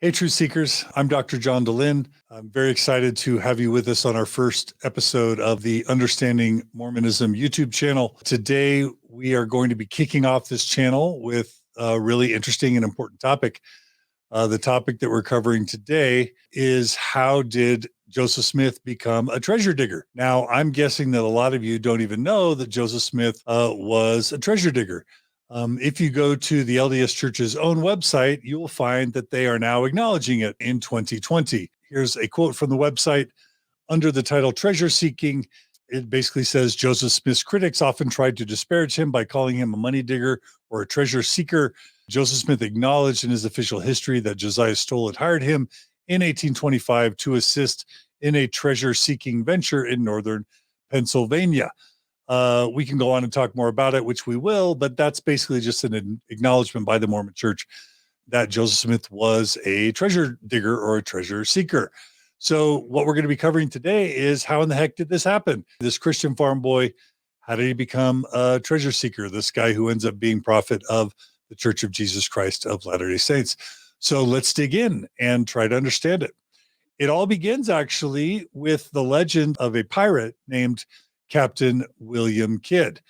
Hey, Truth Seekers. I'm Dr. John DeLynn. I'm very excited to have you with us on our first episode of the Understanding Mormonism YouTube channel. Today, we are going to be kicking off this channel with a really interesting and important topic. The topic that we're covering today is, how did Joseph Smith become a treasure digger? Now, I'm guessing that a lot of you don't even know that Joseph Smith was a treasure digger. If you go to the LDS Church's own website, you will find that they are now acknowledging it in 2020. Here's a quote from the website under the title Treasure Seeking. It basically says, Joseph Smith's critics often tried to disparage him by calling him a money digger or a treasure seeker. Joseph Smith acknowledged in his official history that Josiah Stoll had hired him in 1825 to assist in a treasure-seeking venture in northern Pennsylvania. We can go on and talk more about it, which we will, but that's basically just an acknowledgement by the Mormon Church that Joseph Smith was a treasure digger or a treasure seeker. So what we're going to be covering today is, how in the heck did this happen? This Christian farm boy, how did he become a treasure seeker? This guy who ends up being prophet of the Church of Jesus Christ of Latter-day Saints. So let's dig in and try to understand it. It all begins actually with the legend of a pirate named Captain William Kidd.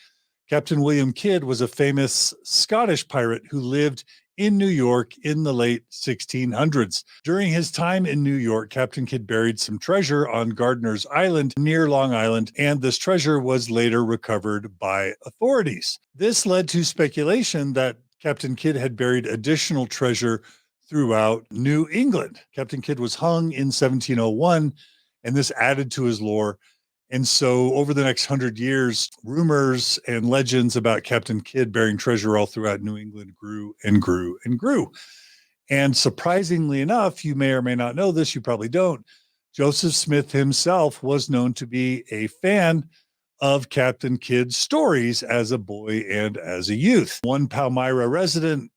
Captain William Kidd was a famous Scottish pirate who lived in New York in the late 1600s. During his time in New York, Captain Kidd buried some treasure on Gardiner's Island near Long Island, and this treasure was later recovered by authorities. This led to speculation that Captain Kidd had buried additional treasure throughout New England. Captain Kidd was hung in 1701, and this added to his lore. And so over the next 100 years, rumors and legends about Captain Kidd bearing treasure all throughout New England grew and grew and grew. And surprisingly enough, you may or may not know this, you probably don't, Joseph Smith himself was known to be a fan of Captain Kidd's stories as a boy and as a youth. One Palmyra resident,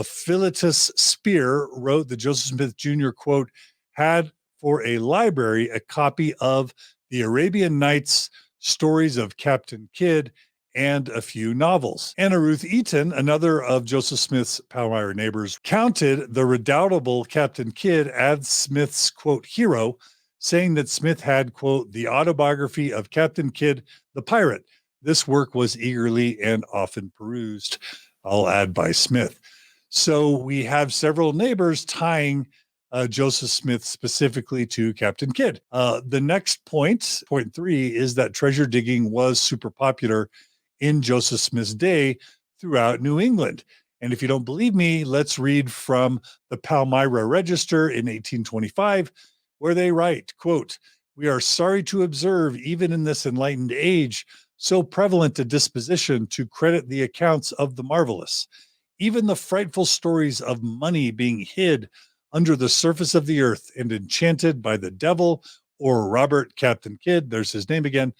Philetus Spear, wrote that Joseph Smith Jr., quote, had for a library a copy of the Arabian Nights, stories of Captain Kidd, and a few novels. Anna Ruth Eaton, another of Joseph Smith's Palmyra neighbors, counted the redoubtable Captain Kidd as Smith's, quote, hero, saying that Smith had, quote, the autobiography of Captain Kidd, the pirate. This work was eagerly and often perused, I'll add, by Smith. So we have several neighbors tying Joseph Smith specifically to Captain Kidd. The next point 3, is that treasure digging was super popular in Joseph Smith's day throughout New England. And if you don't believe me, let's read from the Palmyra Register in 1825, where they write, quote, we are sorry to observe, even in this enlightened age, so prevalent a disposition to credit the accounts of the marvelous, even the frightful stories of money being hid under the surface of the earth and enchanted by the devil or Robert Captain Kidd, there's his name again,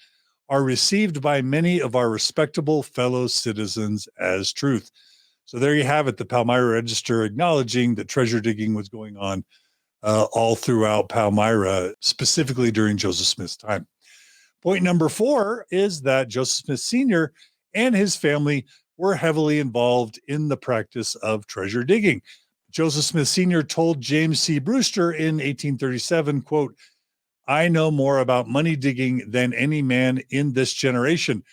are received by many of our respectable fellow citizens as truth. So there you have it, the Palmyra Register acknowledging that treasure digging was going on all throughout Palmyra, specifically during Joseph Smith's time. Point number 4 is that Joseph Smith Sr. and his family were heavily involved in the practice of treasure digging. Joseph Smith Sr. told James C. Brewster in 1837, quote, I know more about money digging than any man in this generation,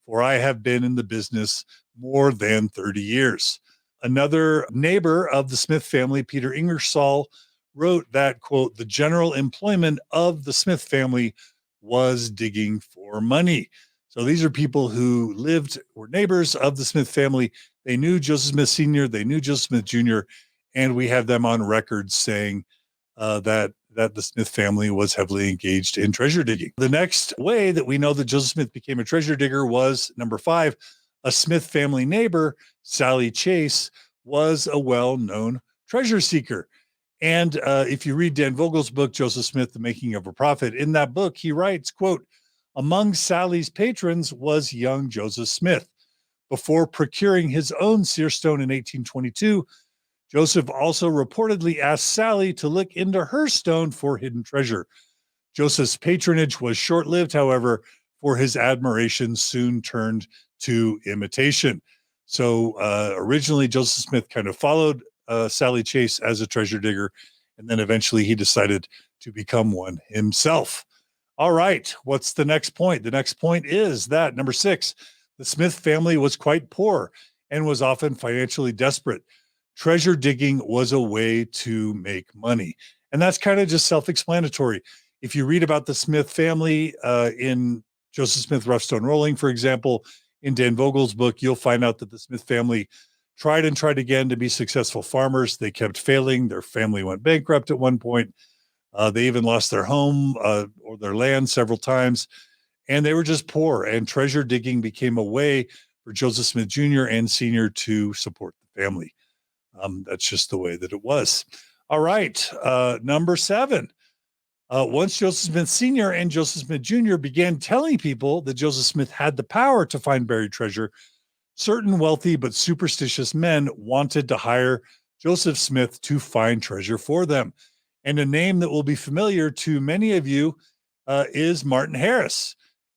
for I have been in the business more than 30 years. Another neighbor of the Smith family, Peter Ingersoll, wrote that, quote, the general employment of the Smith family was digging for money. So these are people who were neighbors of the Smith family. They knew Joseph Smith Sr., they knew Joseph Smith Jr., and we have them on record saying that the Smith family was heavily engaged in treasure digging. The next way that we know that Joseph Smith became a treasure digger was, number 5, a Smith family neighbor, Sally Chase, was a well-known treasure seeker. And if you read Dan Vogel's book, Joseph Smith, The Making of a Prophet, in that book, he writes, quote, among Sally's patrons was young Joseph Smith. Before procuring his own seer stone in 1822, Joseph also reportedly asked Sally to look into her stone for hidden treasure. Joseph's patronage was short-lived, however, for his admiration soon turned to imitation. So originally, Joseph Smith kind of followed Sally Chase as a treasure digger, And then eventually he decided to become one himself. All right. What's the next point? The next point is that number 6, the Smith family was quite poor and was often financially desperate. Treasure digging was a way to make money. And that's kind of just self-explanatory. If you read about the Smith family in Joseph Smith, Rough Stone Rolling, for example, in Dan Vogel's book, you'll find out that the Smith family tried and tried again to be successful farmers. They kept failing. Their family went bankrupt at one point. They even lost their home or their land several times, and they were just poor. And treasure digging became a way for Joseph Smith Jr. and Sr. to support the family. That's just the way that it was. All right, number 7. Once Joseph Smith Sr. and Joseph Smith Jr. began telling people that Joseph Smith had the power to find buried treasure, certain wealthy but superstitious men wanted to hire Joseph Smith to find treasure for them. And a name that will be familiar to many of you is Martin Harris.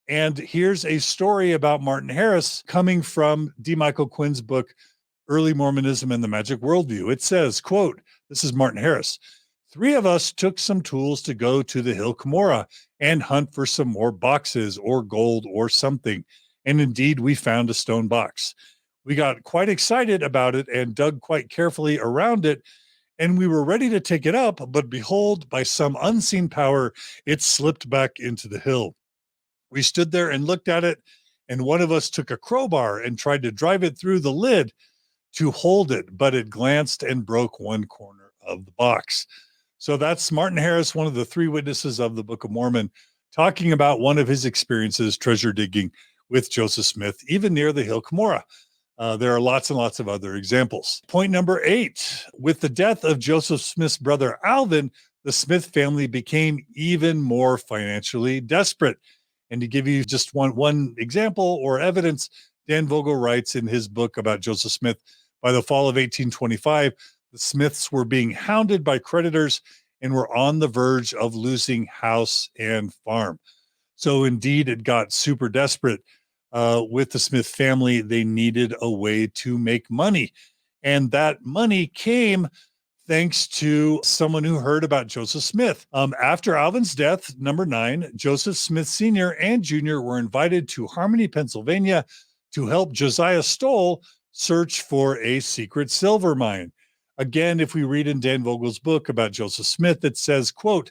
And here's a story about Martin Harris coming from D. Michael Quinn's book, Early Mormonism and the Magic Worldview. It says, quote, this is Martin Harris. 3 of us took some tools to go to the Hill Cumorah and hunt for some more boxes or gold or something. And indeed, we found a stone box. We got quite excited about it and dug quite carefully around it. And we were ready to take it up, but behold, by some unseen power, it slipped back into the hill. We stood there and looked at it, and one of us took a crowbar and tried to drive it through the lid to hold it, but it glanced and broke one corner of the box. So that's Martin Harris, one of the 3 witnesses of the Book of Mormon, talking about one of his experiences treasure digging with Joseph Smith, even near the Hill Cumorah. There are lots and lots of other examples. Point number 8, with the death of Joseph Smith's brother Alvin, the Smith family became even more financially desperate. And to give you just one example or evidence, Dan Vogel writes in his book about Joseph Smith, by the fall of 1825, the Smiths were being hounded by creditors and were on the verge of losing house and farm. So indeed, it got super desperate. With the Smith family, they needed a way to make money. And that money came thanks to someone who heard about Joseph Smith. After Alvin's death, number 9, Joseph Smith Sr. and Jr. were invited to Harmony, Pennsylvania to help Josiah Stoll search for a secret silver mine. Again, if we read in Dan Vogel's book about Joseph Smith, it says, quote,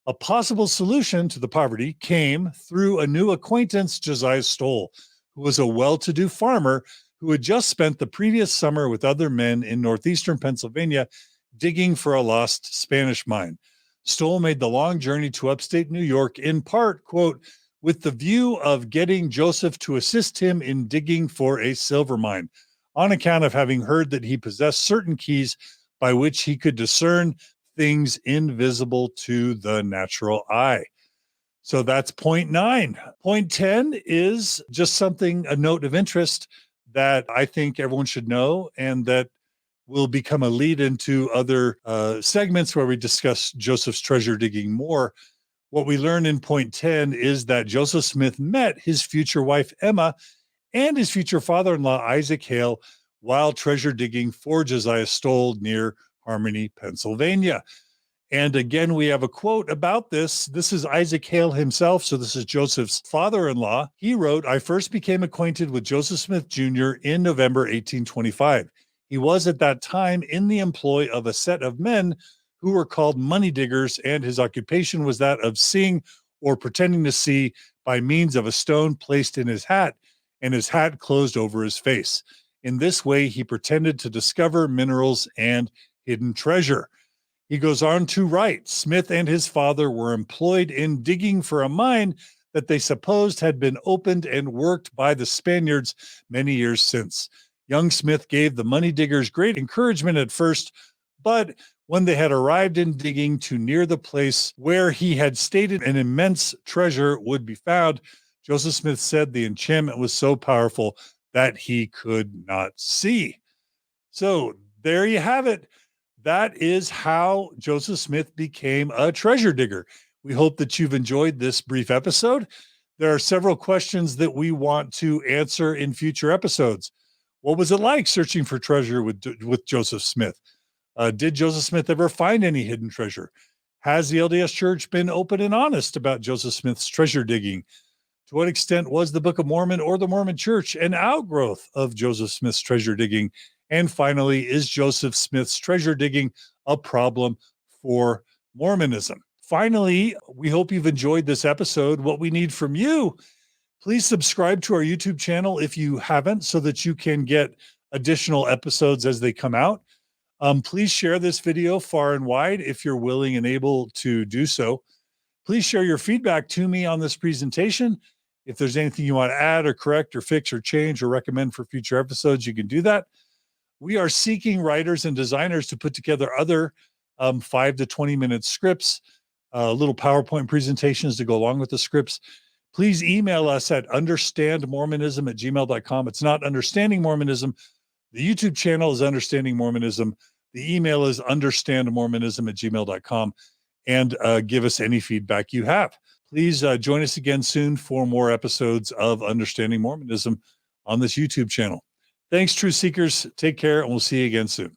a possible solution to the poverty came through a new acquaintance, Josiah Stoll, who was a well-to-do farmer who had just spent the previous summer with other men in northeastern Pennsylvania digging for a lost Spanish mine. Stoll made the long journey to upstate New York in part, quote, with the view of getting Joseph to assist him in digging for a silver mine, on account of having heard that he possessed certain keys by which he could discern things invisible to the natural eye. So that's point 9. Point 10 is just a note of interest that I think everyone should know, and that will become a lead into other segments where we discuss Joseph's treasure digging more. What we learn in point 10 is that Joseph Smith met his future wife, Emma, and his future father-in-law, Isaac Hale, while treasure digging for Josiah Stoll near Harmony, Pennsylvania. And again, we have a quote about this. This is Isaac Hale himself. So this is Joseph's father-in-law. He wrote, I first became acquainted with Joseph Smith Jr. in November 1825. He was at that time in the employ of a set of men who were called money diggers, and his occupation was that of seeing or pretending to see by means of a stone placed in his hat, and his hat closed over his face. In this way, he pretended to discover minerals and hidden treasure. He goes on to write, Smith and his father were employed in digging for a mine that they supposed had been opened and worked by the Spaniards many years since. Young Smith gave the money diggers great encouragement at first, but when they had arrived in digging to near the place where he had stated an immense treasure would be found, Joseph Smith said the enchantment was so powerful that he could not see. So there you have it. That is how Joseph Smith became a treasure digger. We hope that you've enjoyed this brief episode. There are several questions that we want to answer in future episodes. What was it like searching for treasure with Joseph Smith? Did Joseph Smith ever find any hidden treasure? Has the LDS Church been open and honest about Joseph Smith's treasure digging? To what extent was the Book of Mormon or the Mormon Church an outgrowth of Joseph Smith's treasure digging? And finally, is Joseph Smith's treasure digging a problem for Mormonism? Finally, we hope you've enjoyed this episode. What we need from you, please subscribe to our YouTube channel if you haven't, so that you can get additional episodes as they come out. Please share this video far and wide if you're willing and able to do so. Please share your feedback to me on this presentation. If there's anything you want to add or correct or fix or change or recommend for future episodes, you can do that. We are seeking writers and designers to put together other 5 to 20-minute scripts, little PowerPoint presentations to go along with the scripts. Please email us at understandmormonism@gmail.com. It's not Understanding Mormonism. The YouTube channel is Understanding Mormonism. The email is understandmormonism@gmail.com. And give us any feedback you have. Please join us again soon for more episodes of Understanding Mormonism on this YouTube channel. Thanks, Truth Seekers. Take care, and we'll see you again soon.